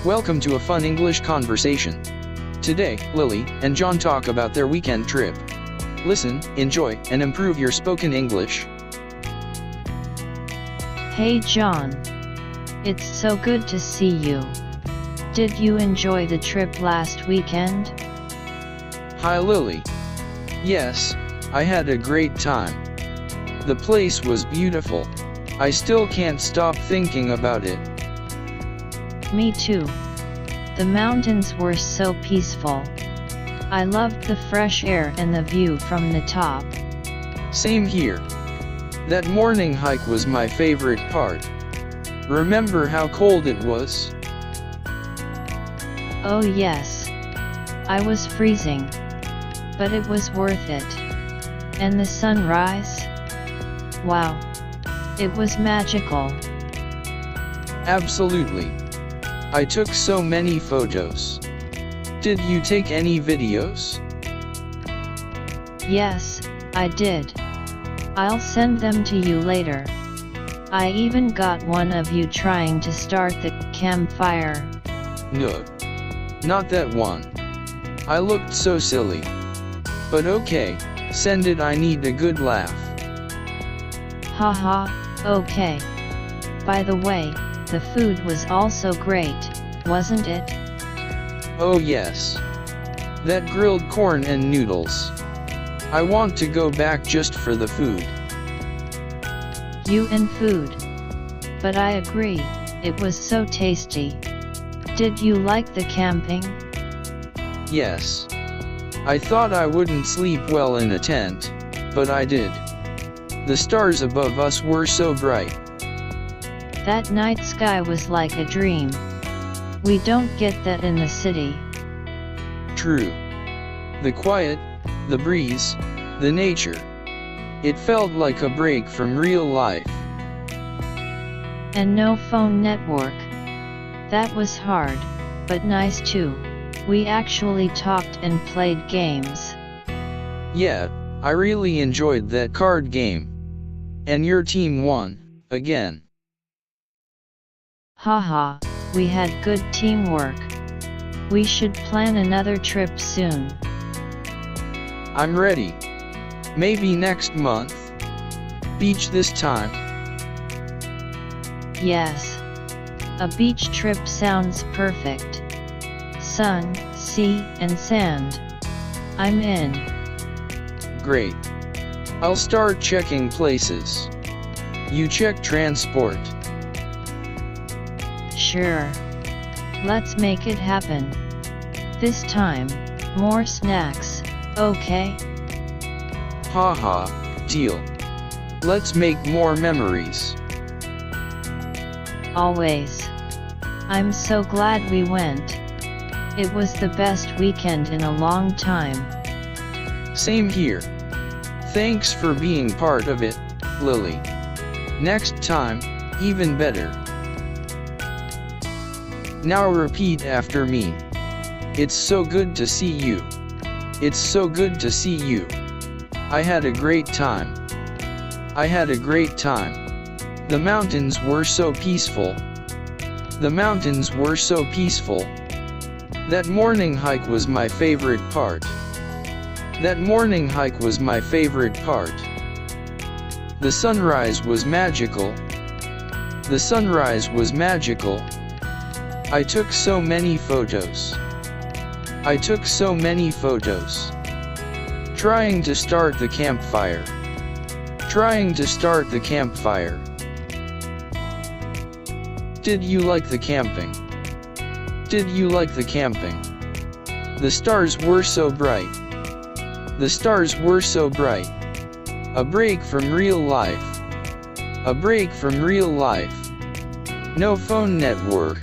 Welcome to a fun English conversation. Today, Lily and John talk about their weekend trip. Listen, enjoy, and improve your spoken English. Hey John. It's so good to see you. Did you enjoy the trip last weekend? Hi Lily. Yes, I had a great time. The place was beautiful. I still can't stop thinking about it. Me too. The mountains were so peaceful. I loved the fresh air and the view from the top. Same here. That morning hike was my favorite part. Remember how cold it was? Oh yes. I was freezing. But it was worth it. And the sunrise? Wow. It was magical. Absolutely. I took so many photos. Did you take any videos? Yes, I did. I'll send them to you later. I even got one of you trying to start the campfire. No. Not that one. I looked so silly. But okay, send it, I need a good laugh. Haha, okay. By the way, the food was also great, wasn't it? Oh yes. That grilled corn and noodles. I want to go back just for the food. You and food. But I agree, it was so tasty. Did you like the camping? Yes. I thought I wouldn't sleep well in a tent, but I did. The stars above us were so bright. That night sky was like a dream. We don't get that in the city. True. The quiet, the breeze, the nature. It felt like a break from real life. And no phone network. That was hard, but nice too. We actually talked and played games. Yeah, I really enjoyed that card game. And your team won, again. Haha, we had good teamwork. We should plan another trip soon. I'm ready. Maybe next month. Beach this time. Yes. A beach trip sounds perfect. Sun, sea, and sand. I'm in. Great. I'll start checking places. You check transport. Sure. Let's make it happen. This time, more snacks, okay? Haha, deal. Let's make more memories. Always. I'm so glad we went. It was the best weekend in a long time. Same here. Thanks for being part of it, Lily. Next time, even better. Now repeat after me. It's so good to see you. It's so good to see you. I had a great time. I had a great time. The mountains were so peaceful. The mountains were so peaceful. That morning hike was my favorite part. That morning hike was my favorite part. The sunrise was magical. The sunrise was magical. I took so many photos. I took so many photos. Trying to start the campfire. Trying to start the campfire. Did you like the camping? Did you like the camping? The stars were so bright. The stars were so bright. A break from real life. A break from real life. No phone network.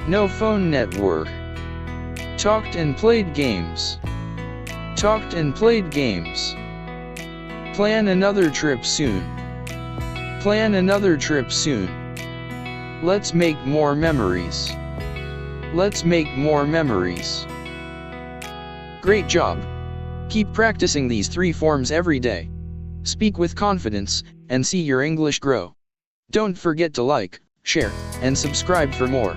No phone network. Talked and played games. Talked and played games. Plan another trip soon. Plan another trip soon. Let's make more memories. Let's make more memories. Great job. Keep practicing these 3 forms every day. Speak with confidence, and see your English grow. Don't forget to like, share, and subscribe for more.